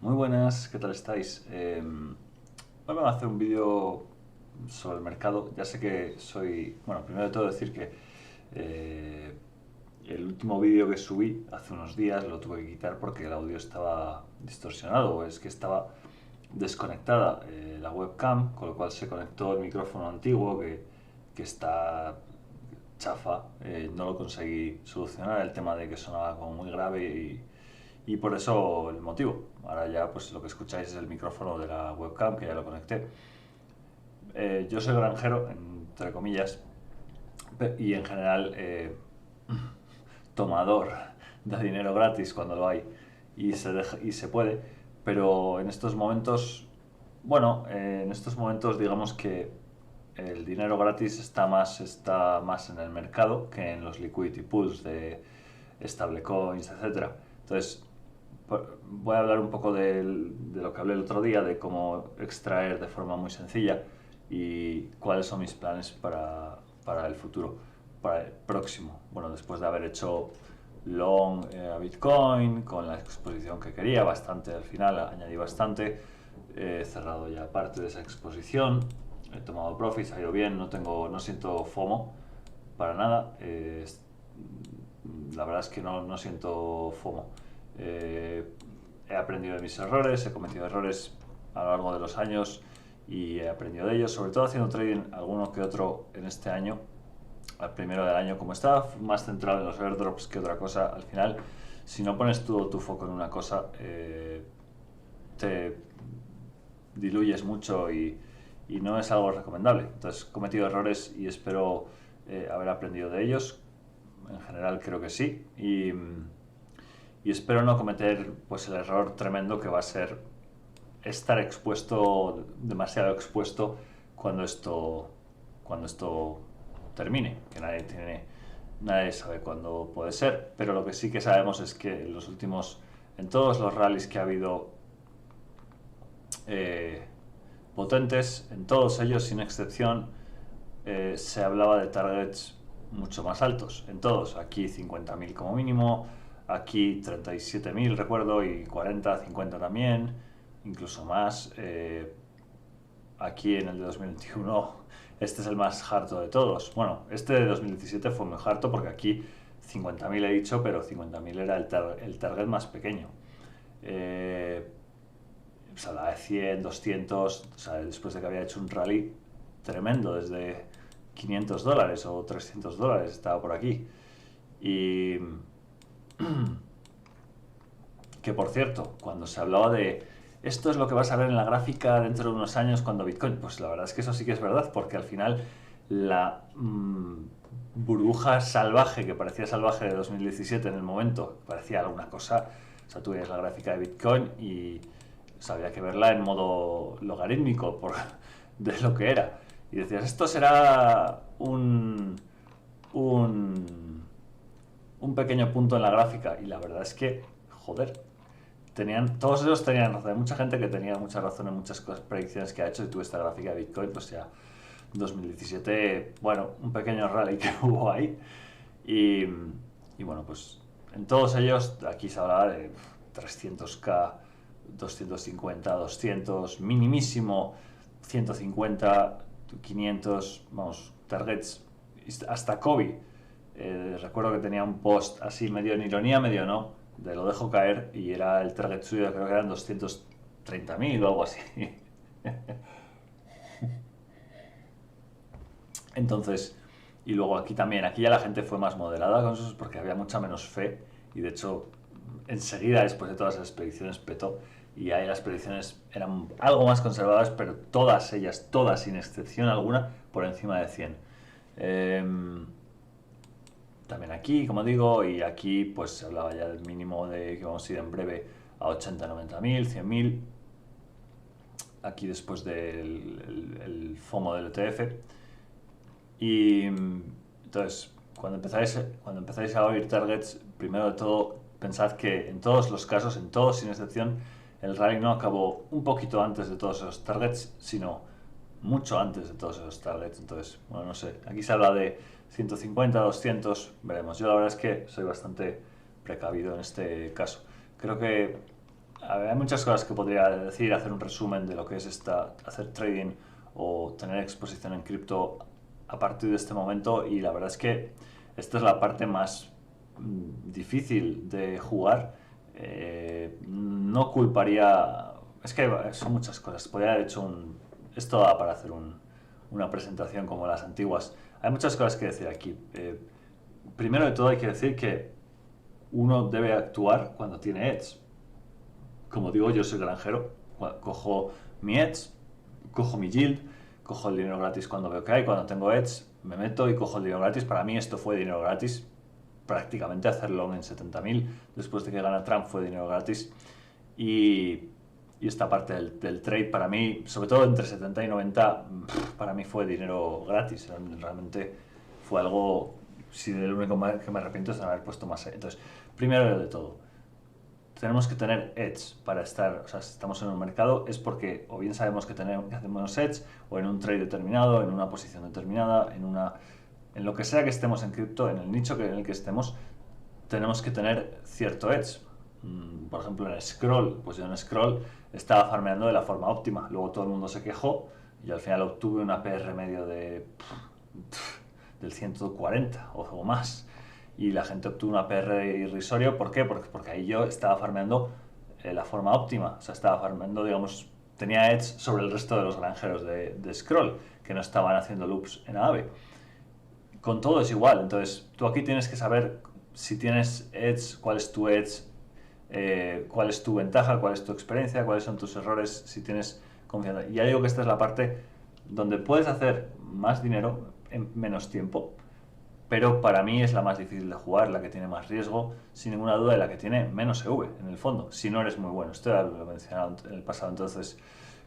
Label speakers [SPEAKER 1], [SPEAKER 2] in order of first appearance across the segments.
[SPEAKER 1] Muy buenas, ¿qué tal estáis? Hoy vamos a hacer un vídeo sobre el mercado. Ya sé que soy... Bueno, primero de todo decir que eh, el último vídeo que subí hace unos días lo tuve que quitar porque el audio estaba distorsionado, o es que estaba desconectada la webcam, con lo cual se conectó el micrófono antiguo que está chafa. No lo conseguí solucionar, el tema de que sonaba como muy grave y por eso el motivo. Ahora ya pues lo que escucháis es el micrófono de la webcam que ya lo conecté. Yo soy granjero, entre comillas, y en general tomador de dinero gratis cuando lo hay y se puede, pero en estos momentos, bueno, en estos momentos digamos que el dinero gratis está más en el mercado que en los liquidity pools de stablecoins, etcétera. Entonces, voy a hablar un poco de lo que hablé el otro día, de cómo extraer de forma muy sencilla y cuáles son mis planes para el futuro, para el próximo. Bueno, después de haber hecho long a Bitcoin con la exposición que quería, bastante al final, añadí bastante, he cerrado ya parte de esa exposición, he tomado profits, ha ido bien, no siento FOMO para nada. La verdad es que no siento FOMO. Eh, He aprendido de mis errores, he cometido errores a lo largo de los años y he aprendido de ellos, sobre todo haciendo trading alguno que otro en este año, al primero del año. Como estaba más centrado en los airdrops que otra cosa, al final, si no pones todo tu foco en una cosa, te diluyes mucho y no es algo recomendable. Entonces, he cometido errores y espero haber aprendido de ellos. En general creo que sí. Y espero no cometer pues el error tremendo que va a ser estar expuesto, demasiado expuesto cuando esto termine, que nadie sabe cuándo puede ser, pero lo que sí que sabemos es que en todos los rallies que ha habido eh, potentes, en todos ellos sin excepción, se hablaba de targets mucho más altos, en todos, aquí 50.000 como mínimo, aquí 37.000 recuerdo, y 40, 50 también, incluso más. Aquí en el de 2021 este es el más harto de todos. Bueno, este de 2017 fue muy harto porque aquí 50.000 he dicho, pero 50.000 era el target más pequeño. Eh, Se hablaba de 100, 200, o sea, después de que había hecho un rally tremendo, desde $500 o $300 estaba por aquí. Y que por cierto, cuando se hablaba de esto es lo que vas a ver en la gráfica dentro de unos años cuando Bitcoin, pues la verdad es que eso sí que es verdad, porque al final la burbuja salvaje, que parecía salvaje de 2017 en el momento, parecía alguna cosa, o sea, tú veías la gráfica de Bitcoin y había que verla en modo logarítmico de lo que era. Y decías, esto será un, un pequeño punto en la gráfica. Y la verdad es que, joder, todos ellos tenían razón. Hay mucha gente que tenía mucha razón en muchas predicciones que ha hecho. Y tuve esta gráfica de Bitcoin, pues ya 2017, bueno, un pequeño rally que hubo ahí. Y, y bueno, pues en todos ellos, aquí se hablaba de 300k, 250, 200, minimísimo 150, 500, vamos, targets, hasta Kobe. Recuerdo que tenía un post así medio en ironía, medio no, de lo dejo caer y era el target suyo, creo que eran 230.000 o algo así. Entonces, y luego aquí también, aquí ya la gente fue más moderada con eso porque había mucha menos fe y de hecho enseguida después de todas las expediciones petó y ahí las predicciones eran algo más conservadoras, pero todas ellas, todas sin excepción alguna, por encima de 100. También aquí, como digo, y aquí pues se hablaba ya del mínimo de que vamos a ir en breve a 80, 90.000, 100.000. Aquí después del FOMO del ETF. Y entonces, cuando empezáis a oír targets, primero de todo, pensad que en todos los casos, en todos sin excepción, el rally no acabó un poquito antes de todos esos targets, sino mucho antes de todos esos targets. Entonces, bueno, no sé, aquí se habla de 150, 200, veremos. Yo la verdad es que soy bastante precavido en este caso. Creo que a ver, hay muchas cosas que podría decir, hacer un resumen de lo que es hacer trading o tener exposición en cripto a partir de este momento, y la verdad es que esta es la parte más difícil de jugar. No culparía, es que son muchas cosas, podría haber hecho esto da para hacer una presentación como las antiguas. Hay muchas cosas que decir aquí. Primero de todo hay que decir que uno debe actuar cuando tiene edge. Como digo, yo soy granjero, cojo mi edge, cojo mi yield, cojo el dinero gratis cuando veo que hay, cuando tengo edge me meto y cojo el dinero gratis. Para mí esto fue dinero gratis, prácticamente hacerlo en 70.000 después de que gana Trump fue dinero gratis. Y esta parte del trade para mí, sobre todo entre 70 y 90, para mí fue dinero gratis. Realmente fue algo, si del único que me arrepiento es de no haber puesto más. Entonces, primero de todo, tenemos que tener edge para estar, o sea, si estamos en un mercado es porque o bien sabemos que hacemos edge, o en un trade determinado, en una posición determinada, en lo que sea que estemos en cripto, en el nicho en el que estemos, tenemos que tener cierto edge. Por ejemplo, en Scroll, pues yo en Scroll estaba farmeando de la forma óptima, luego todo el mundo se quejó y al final obtuve una PR medio del 140 o más, y la gente obtuvo una PR irrisorio. ¿Por qué? Porque ahí yo estaba farmeando la forma óptima, o sea, estaba farmeando, digamos, tenía edge sobre el resto de los granjeros de Scroll, que no estaban haciendo loops en AAVE. Con todo es igual, entonces tú aquí tienes que saber si tienes edge, cuál es tu edge, cuál es tu ventaja, cuál es tu experiencia, cuáles son tus errores, si tienes confianza. Y ya digo que esta es la parte donde puedes hacer más dinero en menos tiempo, pero para mí es la más difícil de jugar, la que tiene más riesgo, sin ninguna duda, y la que tiene menos EV en el fondo, si no eres muy bueno. Esto ya lo he mencionado en el pasado. Entonces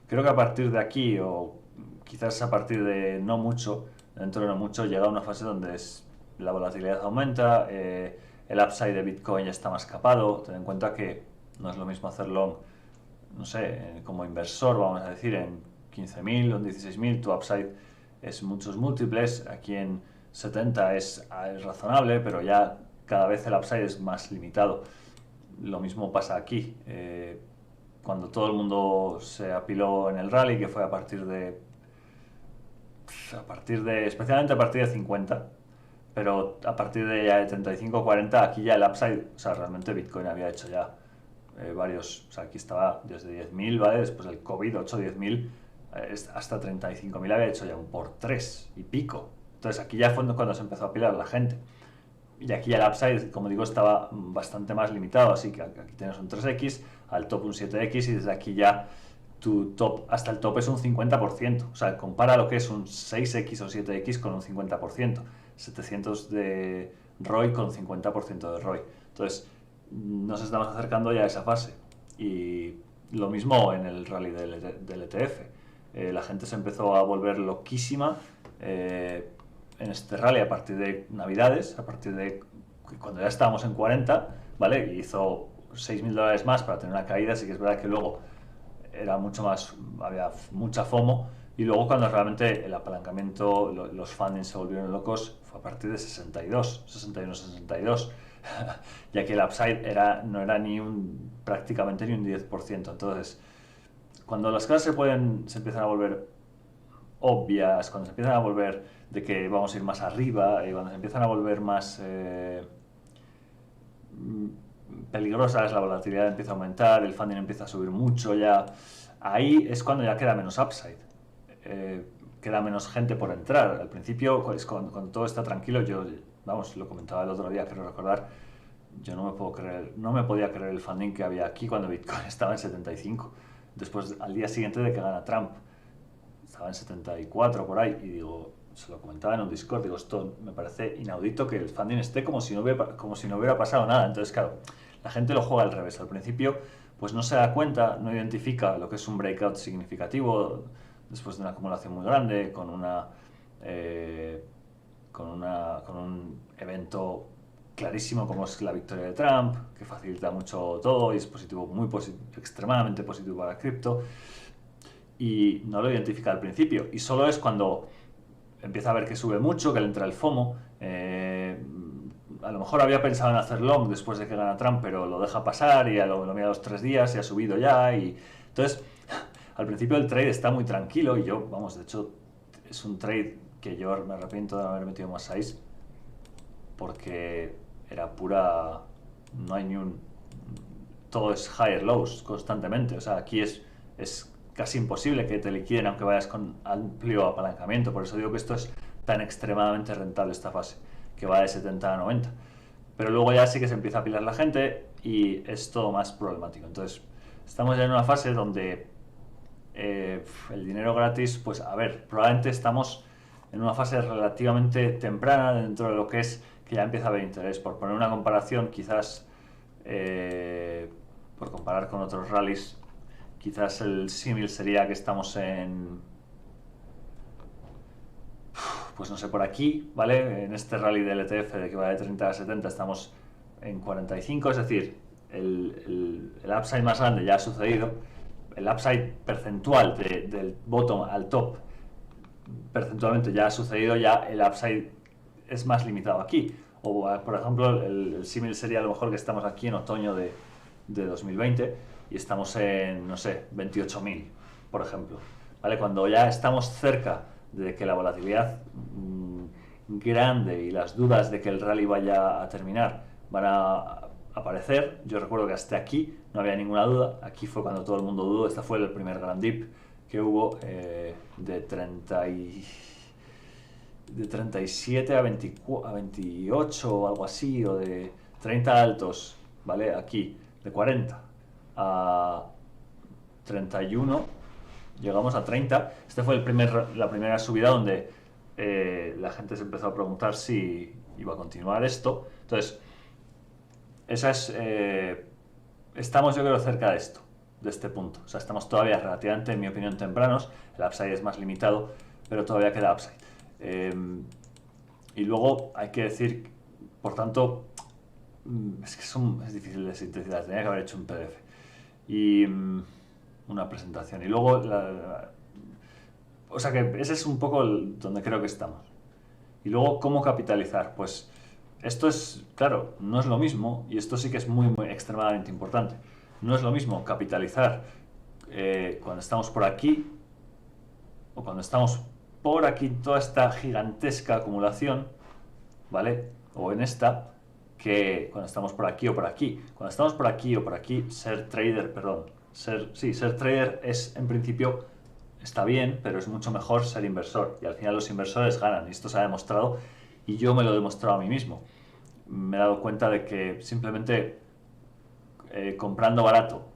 [SPEAKER 1] creo que a partir de aquí, o quizás a partir de no mucho, dentro de no mucho, llega a una fase donde la volatilidad aumenta, el upside de Bitcoin ya está más capado. Ten en cuenta que no es lo mismo hacer long, no sé, como inversor, vamos a decir, en 15.000 o en 16.000, tu upside es muchos múltiples. Aquí en 70 es razonable, pero ya cada vez el upside es más limitado. Lo mismo pasa aquí. Cuando todo el mundo se apiló en el rally, que fue especialmente a partir de 50, pero a partir de ya de 35 o 40, aquí ya el upside, o sea, realmente Bitcoin había hecho ya varios, o sea, aquí estaba desde 10.000, ¿vale? Después del COVID, 8 10.000, hasta 35.000 había hecho ya un por 3 y pico. Entonces aquí ya fue cuando se empezó a apilar la gente. Y aquí el upside, como digo, estaba bastante más limitado, así que aquí tienes un 3x, al top un 7x, y desde aquí ya tu top, hasta el top es un 50%. O sea, compara lo que es un 6x o 7x con un 50%. 700 de ROI con 50% de ROI. Entonces, nos estamos acercando ya a esa fase. Y lo mismo en el rally del ETF. La gente se empezó a volver loquísima en este rally a partir de Navidades, a partir de cuando ya estábamos en 40, ¿vale? Y hizo $6.000 más para tener una caída. Así que es verdad que luego era mucho más, había mucha FOMO, y luego cuando realmente el apalancamiento, los fundings se volvieron locos, fue a partir de 62, 61, 62. Ya que el upside no era prácticamente ni un 10%. Entonces, cuando las cosas se empiezan a volver obvias, cuando se empiezan a volver de que vamos a ir más arriba, y cuando se empiezan a volver más peligrosas, la volatilidad empieza a aumentar, el funding empieza a subir mucho, ya ahí es cuando ya queda menos upside, queda menos gente por entrar. Al principio, cuando todo está tranquilo, yo, vamos, lo comentaba el otro día, quiero recordar, yo no me podía creer el funding que había aquí cuando Bitcoin estaba en 75. Después, al día siguiente de que gana Trump, estaba en 74 por ahí, y digo, se lo comentaba en un Discord, digo, esto me parece inaudito que el funding esté como si no hubiera pasado nada. Entonces, claro, la gente lo juega al revés. Al principio, pues no se da cuenta, no identifica lo que es un breakout significativo después de una acumulación muy grande, con un evento clarísimo como es la victoria de Trump, que facilita mucho todo y es positivo, extremadamente positivo para cripto, y no lo identifica al principio. Y solo es cuando empieza a ver que sube mucho, que le entra el FOMO, a lo mejor había pensado en hacer long después de que gana Trump, pero lo deja pasar y lo mira a los 3 días y ha subido ya. Y entonces, al principio el trade está muy tranquilo y yo, vamos, de hecho, es un trade que yo me arrepiento de no haber metido más size porque era pura, no hay ni un, todo es higher lows constantemente. O sea, aquí es casi imposible que te liquiden aunque vayas con amplio apalancamiento. Por eso digo que esto es tan extremadamente rentable esta fase, que va de 70 a 90. Pero luego ya sí que se empieza a apilar la gente y es todo más problemático. Entonces, estamos ya en una fase donde el dinero gratis, pues a ver, probablemente estamos en una fase relativamente temprana dentro de lo que es que ya empieza a haber interés. Por poner una comparación, quizás por comparar con otros rallies, quizás el símil sería que estamos en, pues no sé, por aquí, ¿vale? En este rally del ETF de que va de 30 a 70 estamos en 45, es decir, el upside más grande ya ha sucedido, el upside percentual del bottom al top percentualmente ya ha sucedido, ya el upside es más limitado aquí. O, por ejemplo, el símil sería a lo mejor que estamos aquí en otoño de 2020 y estamos en, no sé, 28.000, por ejemplo. ¿Vale? Cuando ya estamos cerca de que la volatilidad grande y las dudas de que el rally vaya a terminar van a aparecer. Yo recuerdo que hasta aquí no había ninguna duda. Aquí fue cuando todo el mundo dudó. Este fue el primer gran dip que hubo de 37 a 28 o algo así, o de 30 altos, ¿vale? Aquí, de 40 a 31, llegamos a 30. Este fue la primera subida donde la gente se empezó a preguntar si iba a continuar esto. Entonces, esa es, estamos yo creo cerca de esto, de este punto. O sea, estamos todavía relativamente, en mi opinión, tempranos. El upside es más limitado, pero todavía queda upside. Y luego hay que decir, por tanto, es que es difícil de sintetizar, tenía que haber hecho un PDF y una presentación. Y luego, o sea que ese es un poco donde creo que estamos. Y luego, ¿cómo capitalizar? Pues esto es, claro, no es lo mismo, y esto sí que es muy, muy extremadamente importante. No es lo mismo capitalizar cuando estamos por aquí o cuando estamos por aquí, toda esta gigantesca acumulación, ¿vale? O en esta, que cuando estamos por aquí o por aquí. Cuando estamos por aquí o por aquí, ser trader, perdón, ser trader es, en principio, está bien, pero es mucho mejor ser inversor. Y al final los inversores ganan, y esto se ha demostrado, y yo me lo he demostrado a mí mismo. Me he dado cuenta de que simplemente comprando barato,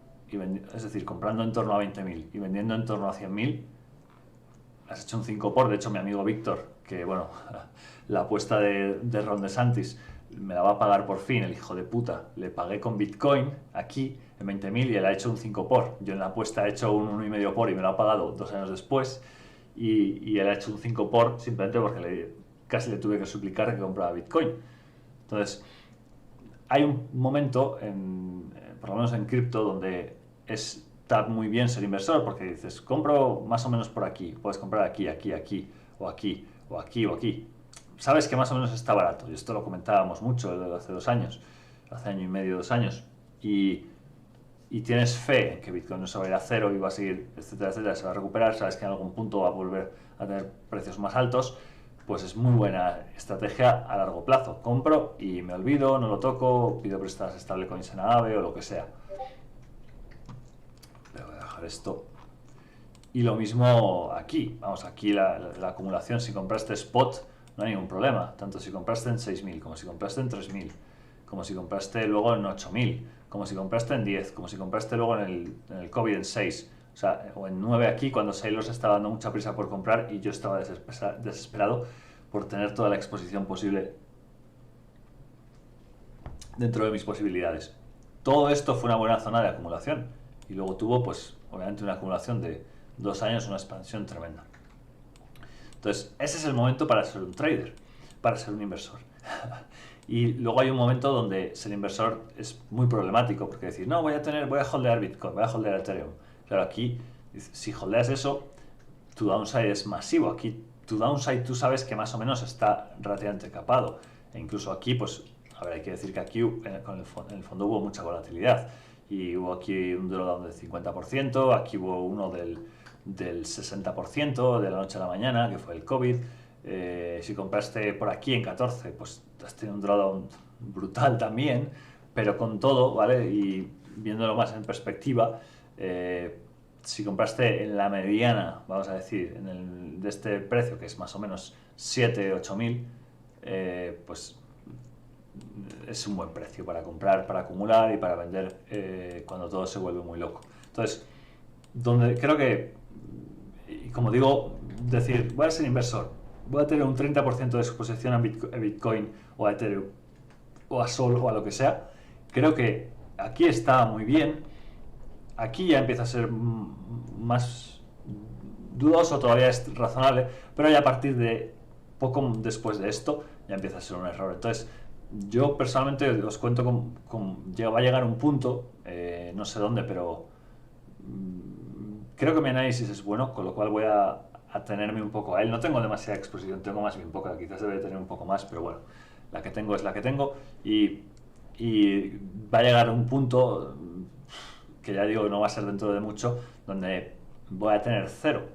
[SPEAKER 1] es decir, comprando en torno a 20.000 y vendiendo en torno a 100.000, has hecho un 5 por. De hecho, mi amigo Víctor, que bueno, la apuesta de Ron DeSantis me la va a pagar por fin, el hijo de puta. Le pagué con Bitcoin aquí en 20.000 y él ha hecho un 5 por. Yo en la apuesta he hecho un 1,5 por y me lo ha pagado 2 años después. Y él ha hecho un 5 por simplemente porque casi le tuve que suplicar que comprara Bitcoin. Entonces, hay un momento, por lo menos en cripto, donde está muy bien ser inversor, porque dices, compro más o menos por aquí, puedes comprar aquí, aquí, aquí, o aquí, o aquí, o aquí. Sabes que más o menos está barato, y esto lo comentábamos mucho hace 2 años, hace año y medio, 2 años, y tienes fe en que Bitcoin no se va a ir a cero y va a seguir, etcétera, etcétera, se va a recuperar, sabes que en algún punto va a volver a tener precios más altos, pues es muy buena estrategia a largo plazo. Compro y me olvido, no lo toco, pido prestadas stablecoins en Aave o lo que sea. Pero voy a dejar esto. Y lo mismo aquí. Vamos, aquí la acumulación, si compraste spot, no hay ningún problema. Tanto si compraste en 6.000, como si compraste en 3.000, como si compraste luego en 8.000, como si compraste en 10, como si compraste luego en el COVID en 6. O sea, o en 9 aquí, cuando Sailors estaba dando mucha prisa por comprar y yo estaba desesperado por tener toda la exposición posible dentro de mis posibilidades. Todo esto fue una buena zona de acumulación y luego tuvo, pues, obviamente una acumulación de 2 años, una expansión tremenda. Entonces, ese es el momento para ser un trader, para ser un inversor. Y luego hay un momento donde ser inversor es muy problemático, porque decir, no, voy a holdear Bitcoin, voy a holdear Ethereum. Claro, aquí, si holdeas eso, tu downside es masivo. Aquí, tu downside tú sabes que más o menos está relativamente capado. E incluso aquí, pues, a ver, hay que decir que aquí en el fondo hubo mucha volatilidad y hubo aquí un drawdown del 50%, aquí hubo uno del 60% de la noche a la mañana, que fue el COVID. Si compraste por aquí en 14, pues has tenido un drawdown brutal también, pero con todo, ¿vale? Y viéndolo más en perspectiva, si compraste en la mediana, vamos a decir, de este precio, que es más o menos 7, 8 mil, pues es un buen precio para comprar, para acumular y para vender cuando todo se vuelve muy loco. Entonces, donde creo que, y como digo, decir, voy a ser inversor, voy a tener un 30% de exposición a Bitcoin o a Ethereum o a Sol o a lo que sea, creo que aquí está muy bien. Aquí ya empieza a ser más dudoso, todavía es razonable, pero ya a partir de poco después de esto ya empieza a ser un error. Entonces, yo personalmente os cuento va a llegar un punto, no sé dónde, pero creo que mi análisis es bueno, con lo cual voy a atenerme un poco a él. No tengo demasiada exposición, tengo más bien poca, quizás debería tener un poco más, pero bueno, la que tengo es la que tengo y va a llegar un punto que ya digo no va a ser dentro de mucho, donde voy a tener cero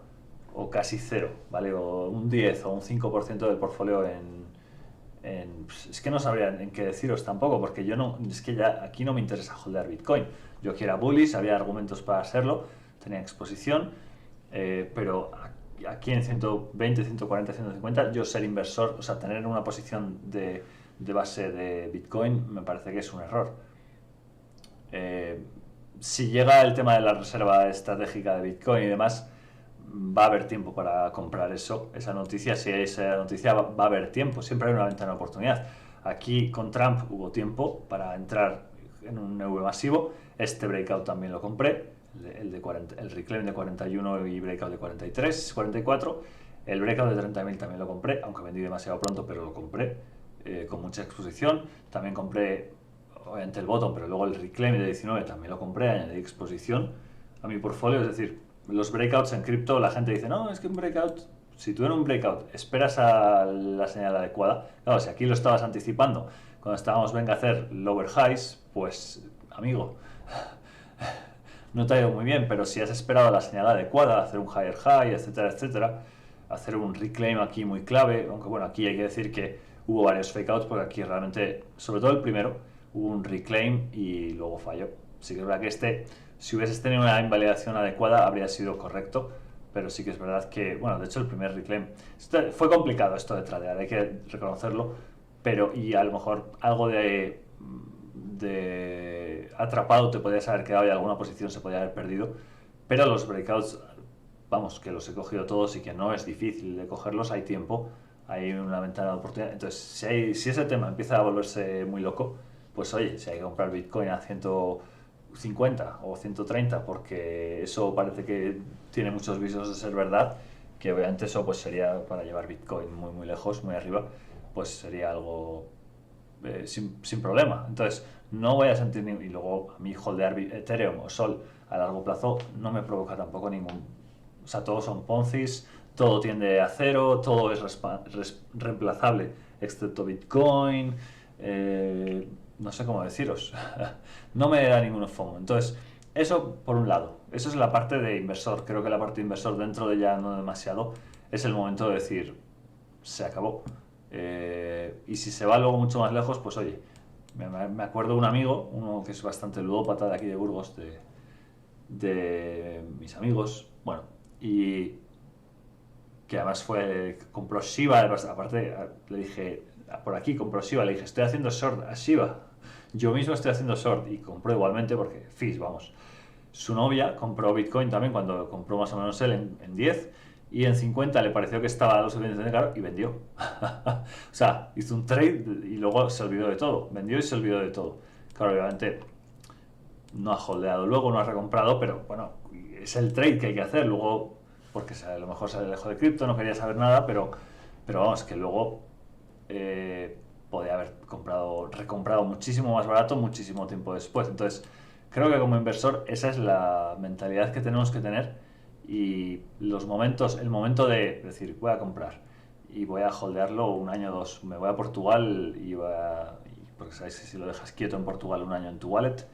[SPEAKER 1] o casi cero, ¿vale? O un 10 o un 5% del portfolio pues es que no sabría en qué deciros tampoco, porque yo no, es que ya aquí no me interesa holdear Bitcoin. Yo que era bullish, había argumentos para hacerlo, tenía exposición, pero aquí en 120, 140, 150, yo ser inversor, o sea, tener una posición de base de Bitcoin me parece que es un error. Si llega el tema de la reserva estratégica de Bitcoin y demás, va a haber tiempo para comprar esa noticia. Si hay esa noticia, va a haber tiempo, siempre hay una ventana de oportunidad. Aquí con Trump hubo tiempo para entrar en un EV masivo. Este breakout también lo compré, el reclaim de 41 y breakout de 43, 44. El breakout de 30.000 también lo compré, aunque vendí demasiado pronto, pero lo compré con mucha exposición. También compré obviamente el bottom, pero luego el reclaim de 19 también lo compré, añadí exposición a mi portfolio. Es decir, los breakouts en cripto, la gente dice, no, es que un breakout, si tú en un breakout esperas a la señal adecuada, claro, si aquí lo estabas anticipando cuando estábamos, venga a hacer lower highs, pues, amigo, no te ha ido muy bien, pero si has esperado la señal adecuada, hacer un higher high, etcétera, etcétera, hacer un reclaim aquí muy clave, aunque bueno, aquí hay que decir que hubo varios fakeouts, porque aquí realmente, sobre todo el primero, hubo un reclaim y luego falló. Sí que es verdad que si hubieses tenido una invalidación adecuada, habría sido correcto, pero sí que es verdad que, bueno, de hecho el primer reclaim, fue complicado esto de tradear, hay que reconocerlo, pero y a lo mejor algo de atrapado te podías haber quedado y alguna posición se podía haber perdido, pero los breakouts, vamos, que los he cogido todos y que no es difícil de cogerlos, hay tiempo, hay una ventana de oportunidad. Entonces, si ese tema empieza a volverse muy loco, pues oye, si hay que comprar Bitcoin a 150 o 130 porque eso parece que tiene muchos visos de ser verdad, que obviamente eso pues sería para llevar Bitcoin muy muy lejos, muy arriba, pues sería algo sin problema. Entonces, no voy a sentir y luego a mí holdear Ethereum o Sol a largo plazo no me provoca tampoco ningún, o sea, todos son Ponzis, todo tiende a cero, todo es reemplazable excepto Bitcoin, no sé cómo deciros, no me da ningún FOMO. Entonces, eso por un lado, eso es la parte de inversor. Creo que la parte de inversor, dentro de ya no demasiado, es el momento de decir, se acabó. Y si se va luego mucho más lejos, pues oye, me acuerdo de un amigo, uno que es bastante ludópata de aquí de Burgos, de mis amigos, bueno, y que además compró Shiba, aparte le dije, por aquí compró Shiba, le dije, estoy haciendo short a Shiba, yo mismo estoy haciendo short y compró igualmente porque, fis, vamos, su novia compró Bitcoin también cuando compró más o menos él en 10 y en 50 le pareció que estaba lo suficientemente caro y vendió. O sea, hizo un trade y luego se olvidó de todo, vendió y se olvidó de todo. Claro, obviamente no ha holdeado luego, no ha recomprado, pero bueno, es el trade que hay que hacer luego, porque a lo mejor se alejó de cripto, no quería saber nada, pero vamos, que luego podía haber recomprado muchísimo más barato muchísimo tiempo después. Entonces, creo que como inversor esa es la mentalidad que tenemos que tener y el momento de decir, voy a comprar y voy a holdearlo un año o dos, me voy a Portugal y porque sabéis que si lo dejas quieto en Portugal un año en tu wallet,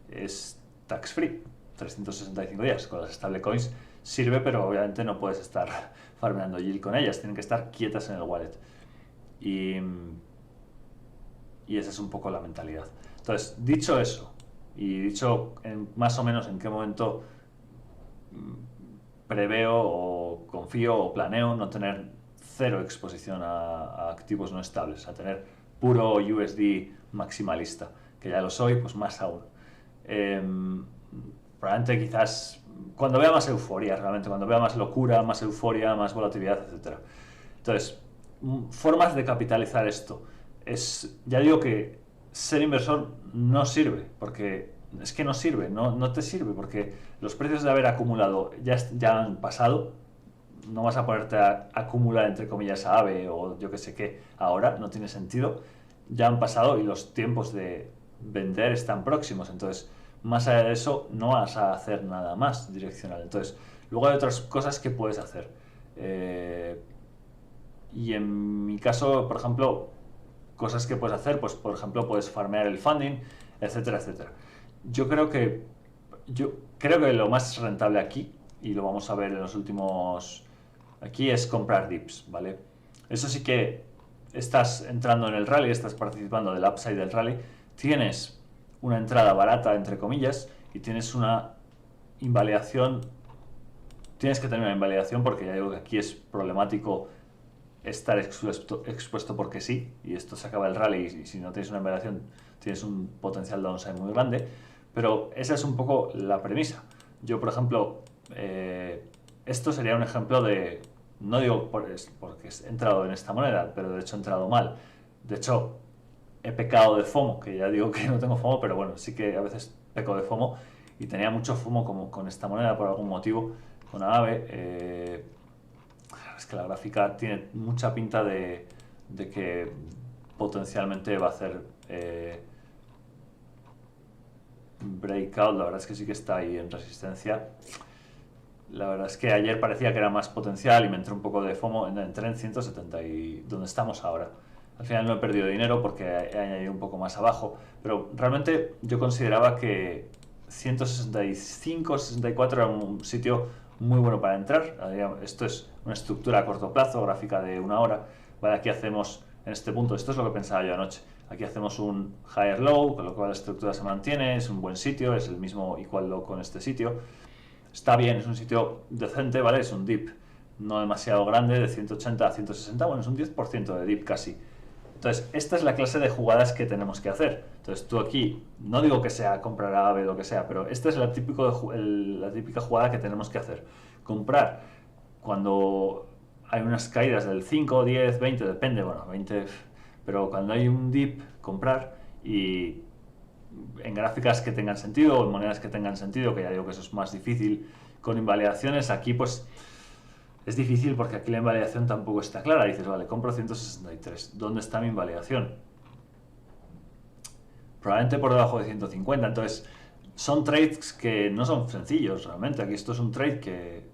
[SPEAKER 1] es tax free, 365 días. Con las stablecoins sirve, pero obviamente no puedes estar farmeando yield con ellas, tienen que estar quietas en el wallet. Y esa es un poco la mentalidad. Entonces, dicho eso, y dicho más o menos en qué momento preveo o confío o planeo no tener cero exposición a activos no estables, a tener puro USD maximalista, que ya lo soy, pues más aún. Probablemente quizás cuando vea más euforia, realmente, cuando vea más locura, más euforia, más volatilidad, etc. Entonces, formas de capitalizar esto. Ya digo que ser inversor no sirve, porque es que no sirve, no te sirve, porque los precios de haber acumulado ya han pasado. No vas a ponerte a acumular, entre comillas, a AVE o yo que sé qué ahora, no tiene sentido. Ya han pasado y los tiempos de vender están próximos, entonces más allá de eso no vas a hacer nada más direccional. Entonces luego hay otras cosas que puedes hacer, y en mi caso, por ejemplo, cosas que puedes hacer, pues por ejemplo puedes farmear el funding, etcétera, etcétera. Yo creo que lo más rentable aquí, y lo vamos a ver en los últimos, aquí, es comprar dips, ¿vale? Eso sí que estás entrando en el rally, estás participando del upside del rally, tienes una entrada barata, entre comillas, y tienes una invalidación, tienes que tener una invalidación porque ya digo que aquí es problemático estar expuesto porque sí, y esto se acaba el rally y si no tienes una invalidación tienes un potencial downside muy grande, pero esa es un poco la premisa. Yo, por ejemplo, esto sería un ejemplo de, no digo porque he entrado en esta moneda, pero de hecho he entrado mal. De hecho, he pecado de FOMO, que ya digo que no tengo FOMO, pero bueno, sí que a veces peco de FOMO, y tenía mucho FOMO como con esta moneda por algún motivo, con AAVE. Es que la gráfica tiene mucha pinta de que potencialmente va a hacer breakout. La verdad es que sí que está ahí en resistencia. La verdad es que ayer parecía que era más potencial y me entró un poco de FOMO. Entré en 170 y donde estamos ahora. Al final no he perdido dinero porque he añadido un poco más abajo, pero realmente yo consideraba que 165, 64 era un sitio muy bueno para entrar. Esto es una estructura a corto plazo, gráfica de una hora. Vale, aquí hacemos, en este punto, esto es lo que pensaba yo anoche. Aquí hacemos un higher low, con lo cual la estructura se mantiene, es un buen sitio, es el mismo equal low con este sitio. Está bien, es un sitio decente, ¿vale? Es un dip no demasiado grande, de 180 a 160, bueno, es un 10% de dip casi. Entonces, esta es la clase de jugadas que tenemos que hacer. Entonces, tú aquí, no digo que sea comprar a AVE o lo que sea, pero esta es la típica jugada que tenemos que hacer. Comprar cuando hay unas caídas del 5, 10, 20, depende, bueno, 20, pero cuando hay un dip, comprar, y en gráficas que tengan sentido o en monedas que tengan sentido, que ya digo que eso es más difícil con invalidaciones. Aquí pues es difícil porque aquí la invalidación tampoco está clara. Dices, vale, compro 163, ¿dónde está mi invalidación? Probablemente por debajo de 150. Entonces son trades que no son sencillos realmente. Aquí esto es un trade que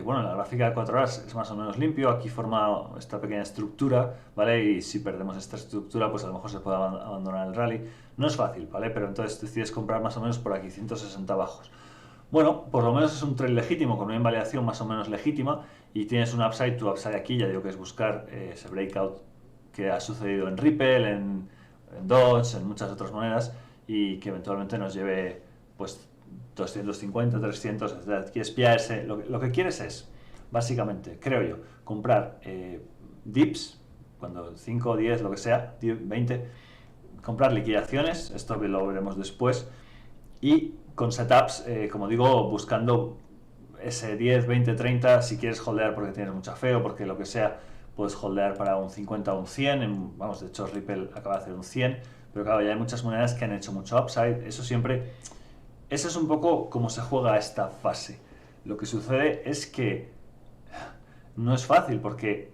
[SPEAKER 1] bueno, la gráfica de 4 horas es más o menos limpio. Aquí forma esta pequeña estructura, ¿vale? Y si perdemos esta estructura, pues a lo mejor se puede abandonar el rally. No es fácil, ¿vale? Pero entonces decides comprar más o menos por aquí, 160 bajos. Bueno, por lo menos es un trade legítimo, con una invalidación más o menos legítima, y tienes un upside. Tu upside aquí, ya digo que es buscar ese breakout que ha sucedido en Ripple, en Dodge, en muchas otras monedas, y que eventualmente nos lleve pues 250, 300, etc. Quieres pillar lo que quieres es, básicamente, creo yo, comprar dips, cuando 5, 10, lo que sea, 20, comprar liquidaciones, esto lo veremos después, y con setups, como digo, buscando ese 10, 20, 30, si quieres holdear porque tienes mucha fe o porque lo que sea, puedes holdear para un 50 o un 100, vamos, de hecho Ripple acaba de hacer un 100, pero claro, ya hay muchas monedas que han hecho mucho upside, eso es un poco como se juega esta fase. Lo que sucede es que no es fácil porque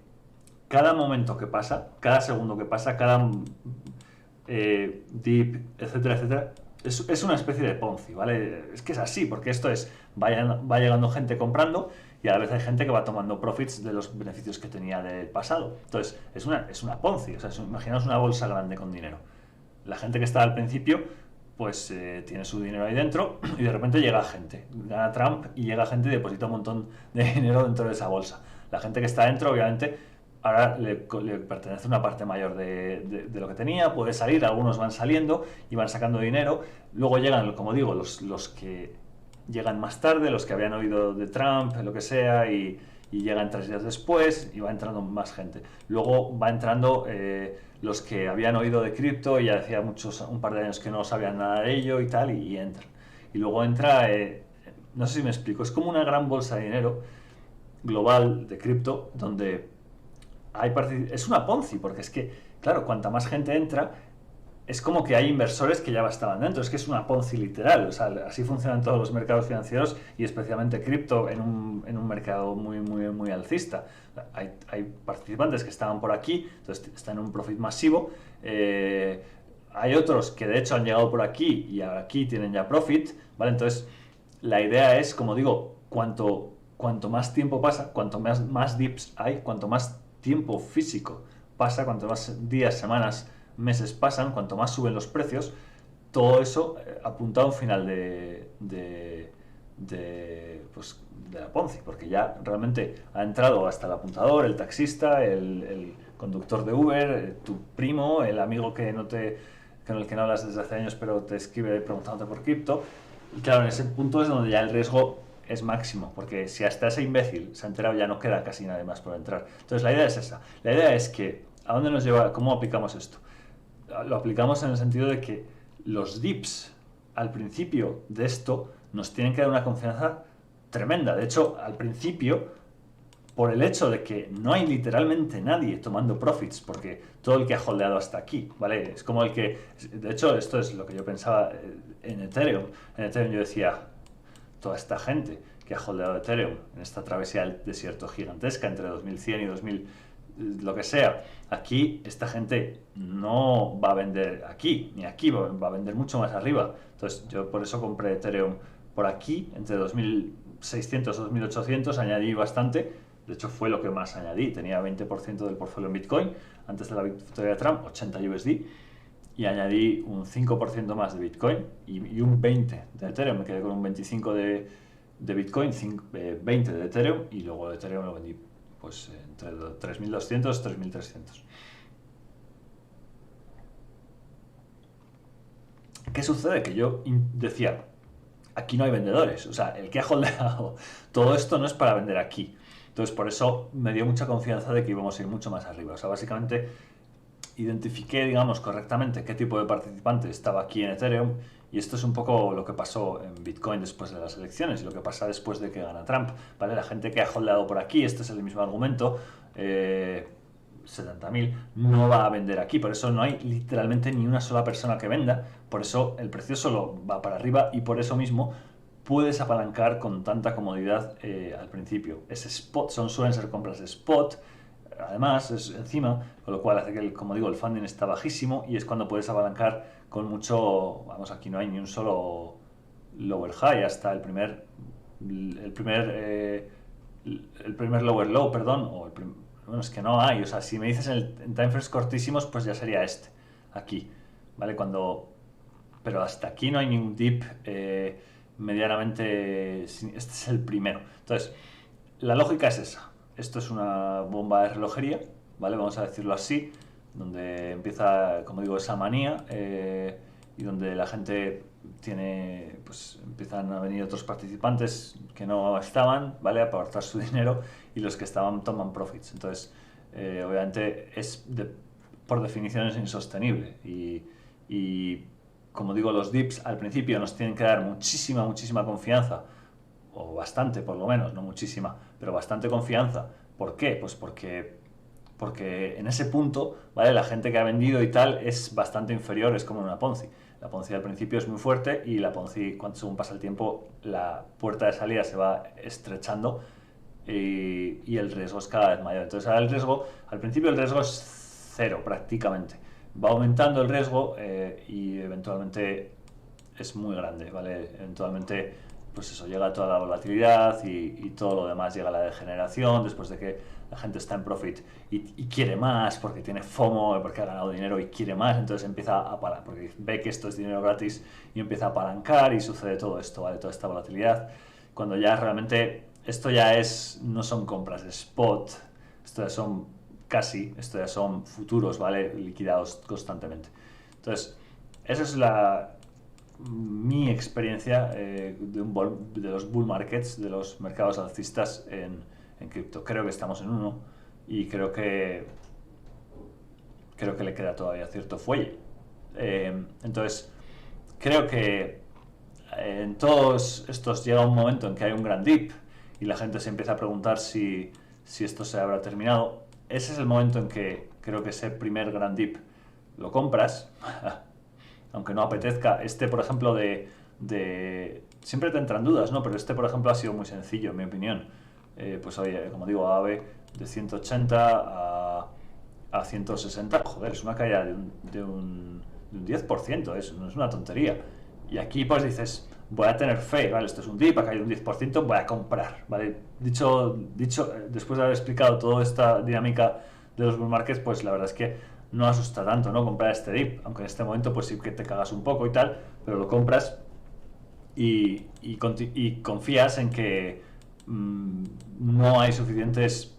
[SPEAKER 1] cada momento que pasa, cada segundo que pasa, cada dip, etcétera, etcétera, es una especie de Ponzi, ¿vale? Es que es así, porque esto va llegando gente comprando y a la vez hay gente que va tomando profits de los beneficios que tenía del pasado. Entonces, es una Ponzi, o sea, imaginaos una bolsa grande con dinero. la gente que está al principio pues tiene su dinero ahí dentro y de repente llega gente, gana Trump y llega gente y deposita un montón de dinero dentro de esa bolsa. La gente que está dentro obviamente ahora le pertenece una parte mayor de lo que tenía, puede salir, algunos van saliendo y van sacando dinero, luego llegan, como digo, los que llegan más tarde, los que habían oído de Trump, lo que sea, y llegan 3 días después y va entrando más gente. Luego va entrando los que habían oído de cripto y ya hacía un par de años que no sabían nada de ello y tal, y entran. Y luego entra, no sé si me explico, es como una gran bolsa de dinero global de cripto donde es una Ponzi, porque es que, claro, cuanta más gente entra, es como que hay inversores que ya estaban dentro, es que es una Ponzi literal, o sea, así funcionan todos los mercados financieros y especialmente cripto en un mercado muy alcista. Hay participantes que estaban por aquí, entonces están en un profit masivo, hay otros que de hecho han llegado por aquí y aquí tienen ya profit, ¿vale? Entonces la idea es, como digo, cuanto más tiempo pasa, cuanto más dips hay, cuanto más tiempo físico pasa, cuanto más días, semanas, meses pasan, cuanto más suben los precios, todo eso apunta a un final pues, de la Ponzi, porque ya realmente ha entrado hasta el apuntador, el taxista, el conductor de Uber, tu primo, el amigo con el que no hablas desde hace años pero te escribe preguntándote por cripto. Y claro, en ese punto es donde ya el riesgo es máximo, porque si hasta ese imbécil se ha enterado ya no queda casi nadie más por entrar. Entonces la idea es esa. La idea es que, ¿a dónde nos lleva? ¿Cómo aplicamos esto? Lo aplicamos en el sentido de que los dips al principio de esto nos tienen que dar una confianza tremenda. De hecho, al principio, por el hecho de que no hay literalmente nadie tomando profits, porque todo el que ha holdeado hasta aquí, ¿vale? Es como el que... De hecho, esto es lo que yo pensaba en Ethereum. En Ethereum yo decía, toda esta gente que ha holdeado Ethereum en esta travesía del desierto gigantesca entre 2100 y 2000, lo que sea, aquí esta gente no va a vender aquí, ni aquí, va a vender mucho más arriba. Entonces yo por eso compré Ethereum por aquí, entre 2600 y 2800, añadí bastante. De hecho fue lo que más añadí, tenía 20% del portfolio en Bitcoin, antes de la victoria de Trump, 80 USD, y añadí un 5% más de Bitcoin y un 20% de Ethereum, me quedé con un 25% de Bitcoin, 20% de Ethereum, y luego de Ethereum lo vendí pues entre 3.200 y 3.300. ¿Qué sucede? Que yo decía, aquí no hay vendedores, o sea, el que ha holdeado todo esto no es para vender aquí. Entonces por eso me dio mucha confianza de que íbamos a ir mucho más arriba. O sea, básicamente identifiqué, digamos, correctamente qué tipo de participante estaba aquí en Ethereum, y esto es un poco lo que pasó en Bitcoin después de las elecciones y lo que pasa después de que gana Trump, ¿vale? La gente que ha holdeado por aquí, este es el mismo argumento, 70.000, no va a vender aquí, por eso no hay literalmente ni una sola persona que venda, por eso el precio solo va para arriba y por eso mismo puedes apalancar con tanta comodidad al principio. Es spot, suelen ser compras de spot, además es encima, con lo cual hace que, como digo, el funding está bajísimo y es cuando puedes apalancar con mucho, vamos, aquí no hay ni un solo lower high hasta el primer lower low, perdón, bueno, es que no hay, o sea, si me dices en timeframes cortísimos, pues ya sería aquí, ¿vale? Pero hasta aquí no hay ni un dip medianamente, este es el primero. Entonces, la lógica es esa. Esto es una bomba de relojería, ¿vale? Vamos a decirlo así, donde empieza, como digo, esa manía y donde la gente pues empiezan a venir otros participantes que no estaban, ¿vale? A aportar su dinero y los que estaban toman profits. Entonces, obviamente por definición es insostenible y como digo, los dips al principio nos tienen que dar muchísima confianza, o bastante por lo menos, no muchísima, pero bastante confianza. ¿Por qué? Pues porque en ese punto, ¿vale? La gente que ha vendido y tal es bastante inferior, es como una Ponzi. La Ponzi al principio es muy fuerte y la Ponzi, según pasa el tiempo, la puerta de salida se va estrechando y el riesgo es cada vez mayor. Entonces ahora al principio el riesgo es cero prácticamente. Va aumentando el riesgo y eventualmente es muy grande, ¿vale? Eventualmente pues eso, llega toda la volatilidad y todo lo demás, llega la degeneración después de que la gente está en profit y quiere más porque tiene FOMO, porque ha ganado dinero y quiere más, entonces empieza a parar, porque ve que esto es dinero gratis y empieza a apalancar y sucede todo esto, ¿vale? Toda esta volatilidad, cuando ya realmente esto ya es, no son compras de spot, esto ya son esto ya son futuros, ¿vale? Liquidados constantemente. Entonces, esa es mi experiencia de los bull markets, de los mercados alcistas en cripto. Creo que estamos en uno y creo que le queda todavía cierto fuelle. Entonces, creo que en todos estos llega un momento en que hay un gran dip y la gente se empieza a preguntar si esto se habrá terminado. Ese es el momento en que creo que ese primer gran dip lo compras, aunque no apetezca. Por ejemplo, siempre te entran dudas, ¿no? Pero por ejemplo, ha sido muy sencillo, en mi opinión. Pues oye, como digo, AVE de 180 a 160, joder, es una caída de un 10%, eso no es una tontería. Y aquí pues dices, voy a tener fe, ¿vale? Esto es un dip, ha caído un 10%, voy a comprar, ¿vale? Después de haber explicado toda esta dinámica de los bull markets, pues la verdad es que no asusta tanto, ¿no? Comprar este dip, aunque en este momento pues sí que te cagas un poco y tal, pero lo compras y confías en que no hay suficientes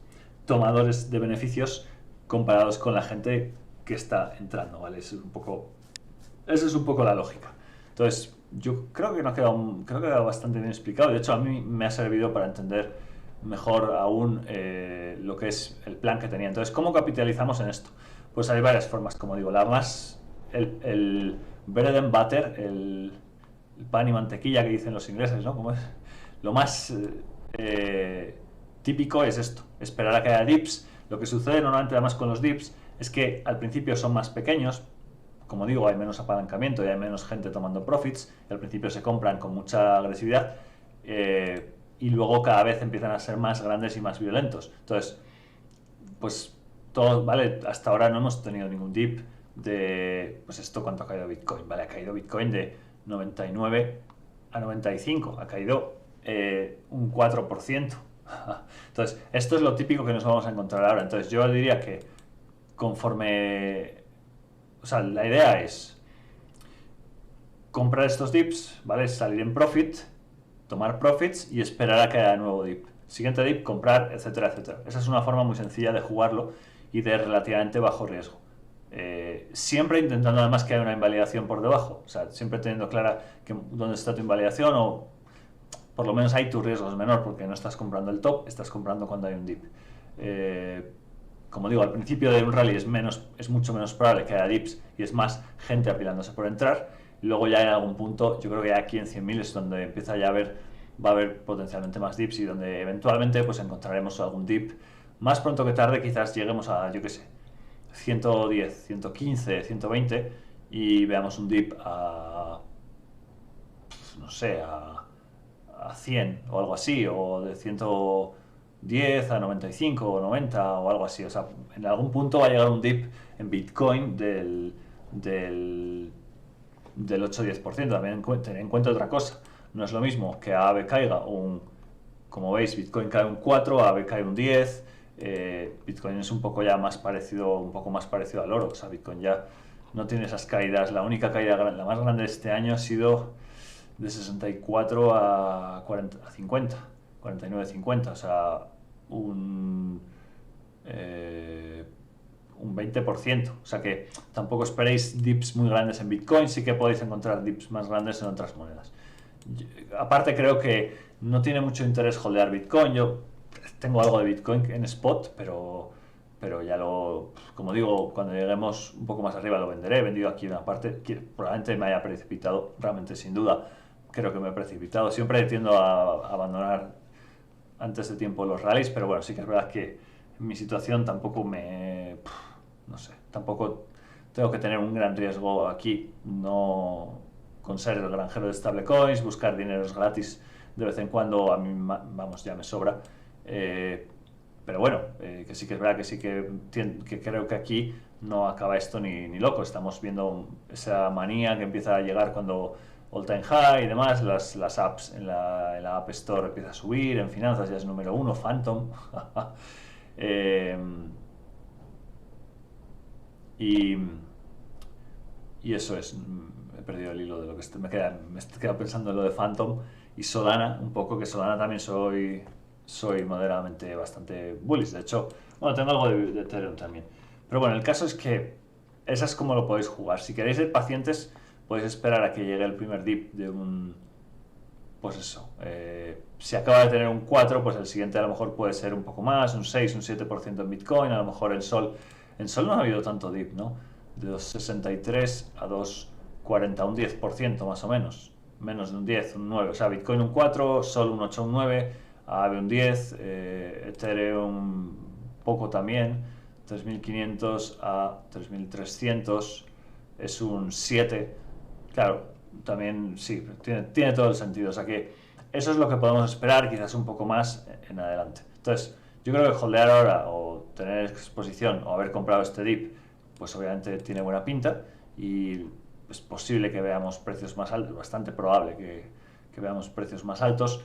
[SPEAKER 1] tomadores de beneficios comparados con la gente que está entrando, ¿vale? Esa es un poco la lógica. Entonces, yo creo que no ha quedado, creo que ha quedado bastante bien explicado. De hecho, a mí me ha servido para entender mejor aún lo que es el plan que tenía. Entonces, ¿cómo capitalizamos en esto? Pues hay varias formas, como digo. El bread and butter, el pan y mantequilla que dicen los ingleses, ¿no? Como es lo más típico es esto, esperar a que haya dips. Lo que sucede normalmente además con los dips es que al principio son más pequeños, como digo, hay menos apalancamiento y hay menos gente tomando profits, y al principio se compran con mucha agresividad y luego cada vez empiezan a ser más grandes y más violentos. Entonces, pues todo, ¿vale? Hasta ahora no hemos tenido ningún dip pues esto, ¿cuánto ha caído Bitcoin? Vale, ha caído Bitcoin de 99 a 95, ha caído un 4%. Entonces, esto es lo típico que nos vamos a encontrar ahora. Entonces, yo diría que conforme... O sea, la idea es comprar estos dips, ¿vale? Salir en profit, tomar profits y esperar a que haya nuevo dip. Siguiente dip, comprar, etcétera, etcétera. Esa es una forma muy sencilla de jugarlo y de relativamente bajo riesgo. Siempre intentando además que haya una invalidación por debajo. O sea, siempre teniendo clara dónde está tu invalidación o por lo menos ahí tu riesgo es menor porque no estás comprando el top, estás comprando cuando hay un dip. Como digo, al principio de un rally es mucho menos probable que haya dips y es más gente apilándose por entrar. Y luego ya en algún punto, yo creo que ya aquí en 100.000 es donde empieza ya va a haber potencialmente más dips y donde eventualmente pues encontraremos algún dip. Más pronto que tarde quizás lleguemos a, yo qué sé, 110, 115, 120 y veamos un dip no sé, a 100 o algo así, o de 110 a 95 o 90 o algo así. O sea, en algún punto va a llegar un dip en Bitcoin del 8-10%. También ten en cuenta otra cosa. No es lo mismo que AVE caiga como veis, Bitcoin cae un 4, AVE cae un 10. Bitcoin es un poco más parecido al oro. O sea, Bitcoin ya no tiene esas caídas. La única caída, la más grande de este año ha sido de 64 a 50, 49-50, o sea, un 20%. O sea que tampoco esperéis dips muy grandes en Bitcoin, sí que podéis encontrar dips más grandes en otras monedas. Aparte creo que no tiene mucho interés holdear Bitcoin. Yo tengo algo de Bitcoin en spot, pero como digo, cuando lleguemos un poco más arriba lo venderé. He vendido aquí una parte que probablemente me haya precipitado, realmente sin duda creo que me he precipitado. Siempre tiendo a abandonar antes de tiempo los rallies, pero bueno, sí que es verdad que en mi situación tampoco no sé, tampoco tengo que tener un gran riesgo aquí, no con ser el granjero de stablecoins, buscar dineros gratis de vez en cuando, a mí, vamos, ya me sobra. Pero bueno, que sí que es verdad que sí que creo que aquí no acaba esto ni loco. Estamos viendo esa manía que empieza a llegar cuando all time high y demás, las apps en la App Store empieza a subir, en finanzas ya es número uno, Phantom. Eh, y, y eso es, he perdido el hilo de lo que me he quedado pensando en lo de Phantom y Solana, un poco, que Solana también soy moderadamente bastante bullish. De hecho, bueno, tengo algo de Ethereum también. Pero bueno, el caso es que esa es como lo podéis jugar. Si queréis ser pacientes, podéis esperar a que llegue el primer dip de un... Pues eso, si acaba de tener un 4, pues el siguiente a lo mejor puede ser un poco más, un 6, un 7% en Bitcoin, a lo mejor en Sol no ha habido tanto dip, ¿no? De 2,63 a 2,40, un 10% más o menos de un 10, un 9, o sea, Bitcoin un 4, Sol un 8, un 9, Aave un 10, Ethereum poco también, 3.500 a 3.300 es un 7, claro, también sí, tiene todo el sentido, o sea que eso es lo que podemos esperar, quizás un poco más en adelante. Entonces, yo creo que holdear ahora o tener exposición o haber comprado este dip, pues obviamente tiene buena pinta y es posible que veamos precios más altos, bastante probable que veamos precios más altos,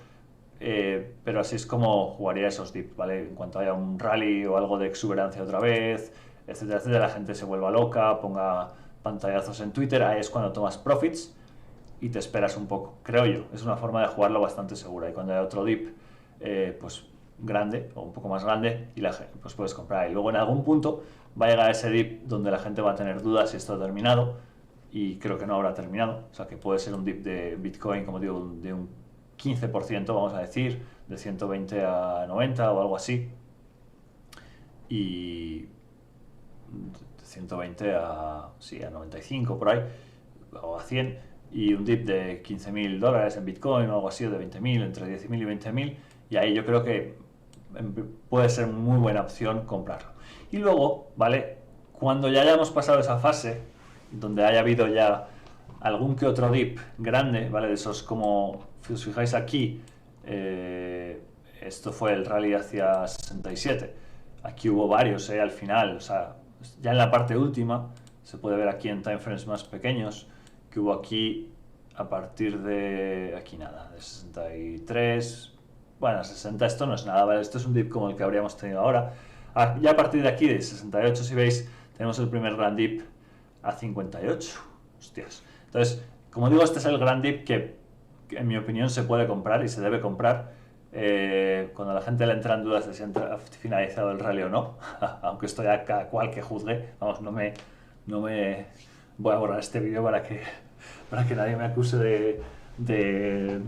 [SPEAKER 1] pero así es como jugaría esos dips, ¿vale? En cuanto haya un rally o algo de exuberancia otra vez, etcétera, etcétera, la gente se vuelva loca, ponga pantallazos en Twitter, ahí es cuando tomas profits y te esperas un poco, creo yo. Es una forma de jugarlo bastante segura. Y cuando hay otro dip, pues grande o un poco más grande, y pues puedes comprar. Y luego en algún punto va a llegar ese dip donde la gente va a tener dudas si esto ha terminado, y creo que no habrá terminado. O sea que puede ser un dip de Bitcoin, como digo, de un 15%, vamos a decir, de 120 a 90 o algo así. Y de 120 sí, a 95 por ahí, o a 100, y un dip de $15.000 en Bitcoin o algo así, o de 20.000, entre 10.000 y 20.000, y ahí yo creo que puede ser muy buena opción comprarlo. Y luego, ¿vale? Cuando ya hayamos pasado esa fase, donde haya habido ya algún que otro dip grande, ¿vale? De esos, como si os fijáis aquí, esto fue el rally hacia 67. Aquí hubo varios, al final, o sea, ya en la parte última, se puede ver aquí en timeframes más pequeños, que hubo aquí a partir de, aquí nada, de 63, bueno, 60 esto no es nada, ¿vale? Esto es un dip como el que habríamos tenido ahora. Ya a partir de aquí, de 68, si veis, tenemos el primer gran dip a 58, hostias. Entonces, como digo, este es el gran dip que en mi opinión se puede comprar y se debe comprar cuando a la gente le entran dudas de si ha finalizado el rally o no, aunque esto ya cada cual que juzgue, vamos, no me voy a borrar este vídeo para que nadie me acuse de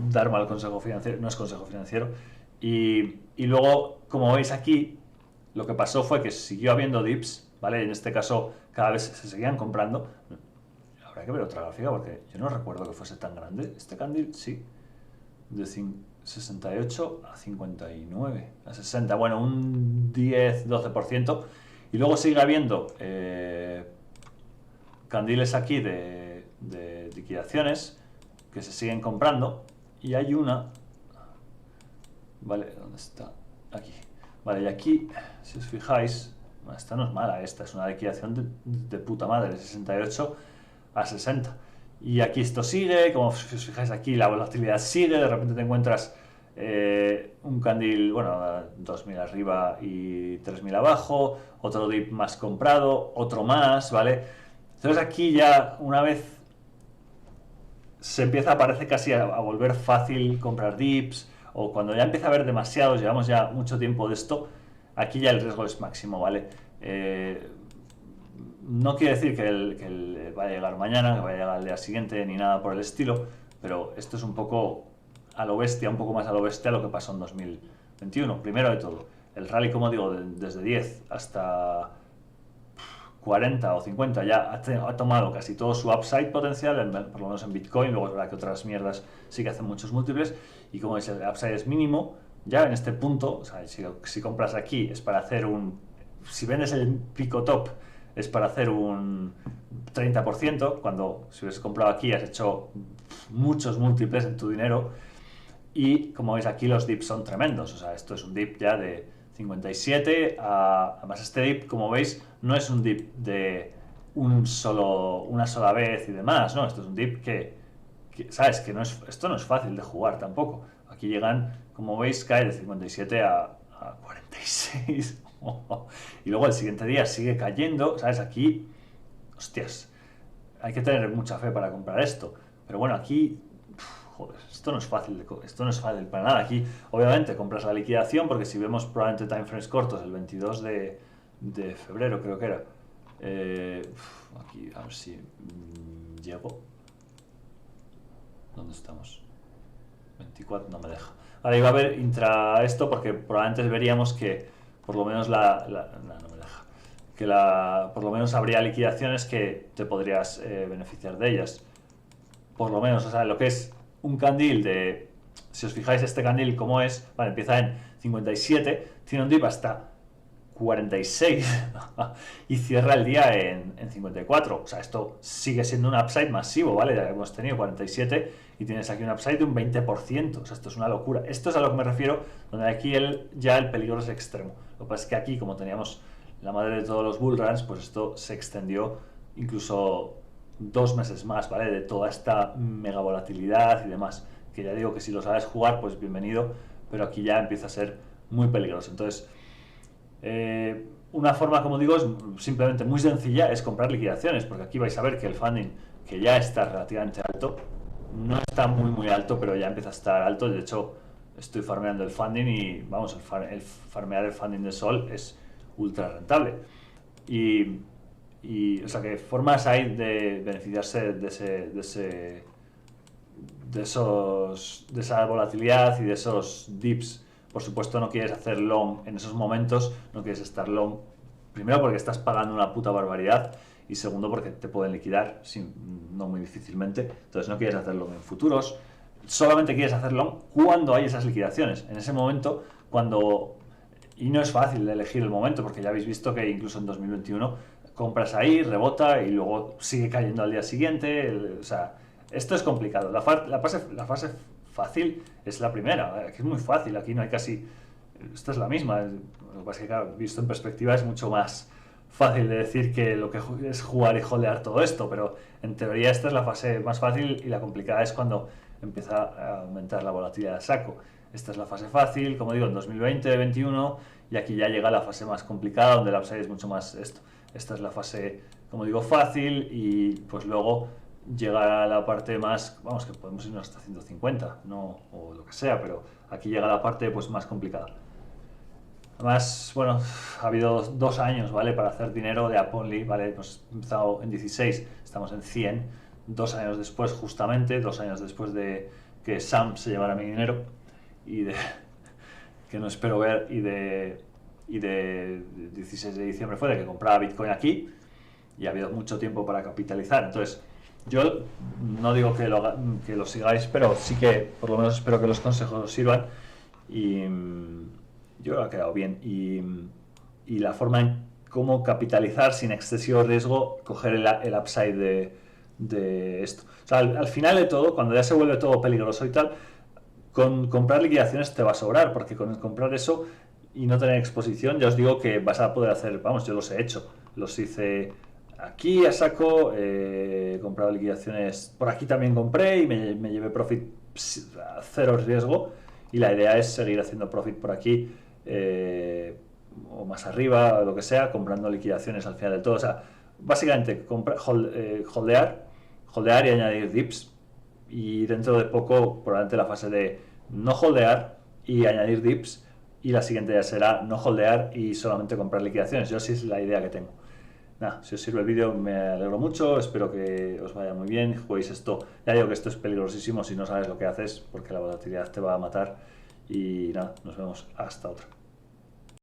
[SPEAKER 1] dar mal consejo financiero, no es consejo financiero. Y luego, como veis aquí, lo que pasó fue que siguió habiendo dips, ¿vale? En este caso, cada vez se seguían comprando. Habrá que ver otra gráfica porque yo no recuerdo que fuese tan grande. Este candil, sí, de 68 a 59, a 60, bueno, un 10-12%. Y luego sigue habiendo candiles aquí de liquidaciones que se siguen comprando, y hay una, vale, ¿dónde está? Aquí, vale, y aquí, si os fijáis, esta no es mala, esta es una liquidación de puta madre, de 68 a 60, y aquí esto sigue, como si os fijáis aquí, la volatilidad sigue, de repente te encuentras un candil, bueno, 2.000 arriba y 3.000 abajo, otro dip más comprado, otro más, ¿vale? Entonces aquí ya, una vez se empieza, parece casi a volver fácil comprar dips, o cuando ya empieza a haber demasiados, llevamos ya mucho tiempo de esto, aquí ya el riesgo es máximo, ¿vale? No quiere decir que el vaya a llegar mañana, que vaya a llegar al día siguiente, ni nada por el estilo, pero esto es un poco a lo bestia, un poco más a lo bestia lo que pasó en 2021. Primero de todo, el rally, como digo, desde 10 hasta 40 o 50 ya ha tomado casi todo su upside potencial, por lo menos en Bitcoin. Luego es verdad que otras mierdas sí que hacen muchos múltiples, y como veis el upside es mínimo ya en este punto. O sea, si compras aquí es para hacer si vendes el pico top es para hacer un 30%, cuando si hubieses comprado aquí has hecho muchos múltiples en tu dinero. Y como veis aquí los dips son tremendos, o sea, esto es un dip ya de 57 además este dip, como veis, no es un dip de una sola vez y demás, ¿no? Esto es un dip que ¿sabes? Que no es, esto no es fácil de jugar tampoco. Aquí llegan, como veis, cae de 57 a 46. Y luego el siguiente día sigue cayendo, ¿sabes? Aquí, hostias, hay que tener mucha fe para comprar esto. Pero bueno, aquí, joder, esto no es fácil, esto no es fácil para nada. Aquí, obviamente, compras la liquidación, porque si vemos probablemente timeframes cortos, el 22 de febrero creo que era. Aquí, a ver si llego. ¿Dónde estamos? 24, no me deja. Ahora iba a ver intra esto, porque probablemente veríamos que por lo menos no me deja. Que por lo menos habría liquidaciones que te podrías beneficiar de ellas. Por lo menos, o sea, lo que es un candil de... Si os fijáis este candil cómo es, vale, empieza en 57, tiene un dip hasta 46 y cierra el día en 54. O sea, esto sigue siendo un upside masivo, ¿vale? Ya hemos tenido 47 y tienes aquí un upside de un 20%. O sea, esto es una locura. Esto es a lo que me refiero, donde aquí ya el peligro es extremo. Lo que pasa es que aquí, como teníamos la madre de todos los bullruns, pues esto se extendió incluso 2 meses más, ¿vale? De toda esta mega volatilidad y demás. Que ya digo que si lo sabes jugar, pues bienvenido, pero aquí ya empieza a ser muy peligroso. Entonces, una forma, como digo, es simplemente muy sencilla, es comprar liquidaciones, porque aquí vais a ver que el funding, que ya está relativamente alto, no está muy alto, pero ya empieza a estar alto. De hecho, estoy farmeando el funding y vamos, el farmear el funding de Sol es ultra rentable. O sea, que formas hay de beneficiarse de esa volatilidad y de esos dips. Por supuesto, no quieres hacer long en esos momentos, no quieres estar long, primero porque estás pagando una puta barbaridad y segundo porque te pueden liquidar no muy difícilmente. Entonces no quieres hacer long en futuros, solamente quieres hacer long cuando hay esas liquidaciones, en ese momento cuando... Y no es fácil de elegir el momento, porque ya habéis visto que incluso en 2021 compras ahí, rebota y luego sigue cayendo al día siguiente. O sea, esto es complicado. La fase fácil es la primera, que es muy fácil. Aquí no hay casi... Esta es la misma. Lo que pasa es que, claro, visto en perspectiva es mucho más fácil de decir que lo que es jugar y holdear todo esto, pero en teoría esta es la fase más fácil y la complicada es cuando empieza a aumentar la volatilidad de saco. Esta es la fase fácil, como digo, en 2020-2021, y aquí ya llega la fase más complicada, donde el upside es mucho más esto. Esta es la fase, como digo, fácil, y pues luego llega a la parte más, vamos, que podemos irnos hasta 150, no, o lo que sea, pero aquí llega la parte pues más complicada. Además, bueno, ha habido 2 años, ¿vale? Para hacer dinero de Aponly, ¿vale? Hemos empezado en 16, estamos en 100, 2 años después, justamente, 2 años después de que Sam se llevara mi dinero, y que no espero ver, y de 16 de diciembre fue de que compraba Bitcoin aquí, y ha habido mucho tiempo para capitalizar. Entonces, yo no digo que lo sigáis, pero sí que por lo menos espero que los consejos os sirvan, y yo creo que ha quedado bien. Y la forma en cómo capitalizar sin excesivo riesgo, coger el upside de esto. O sea, al final de todo, cuando ya se vuelve todo peligroso y tal, con comprar liquidaciones te va a sobrar, porque con comprar eso y no tener exposición, ya os digo que vas a poder hacer, vamos, yo los he hecho, los hice aquí a saco, he comprado liquidaciones, por aquí también compré y me llevé profit a cero riesgo, y la idea es seguir haciendo profit por aquí, o más arriba, o lo que sea, comprando liquidaciones al final de todo. O sea, básicamente holdear y añadir dips, y dentro de poco probablemente la fase de no holdear y añadir dips, y la siguiente ya será no holdear y solamente comprar liquidaciones. Yo sí es la idea que tengo. Nada, si os sirve el vídeo me alegro mucho, espero que os vaya muy bien, juguéis esto. Ya digo que esto es peligrosísimo si no sabes lo que haces, porque la volatilidad te va a matar. Y nada, nos vemos hasta otra.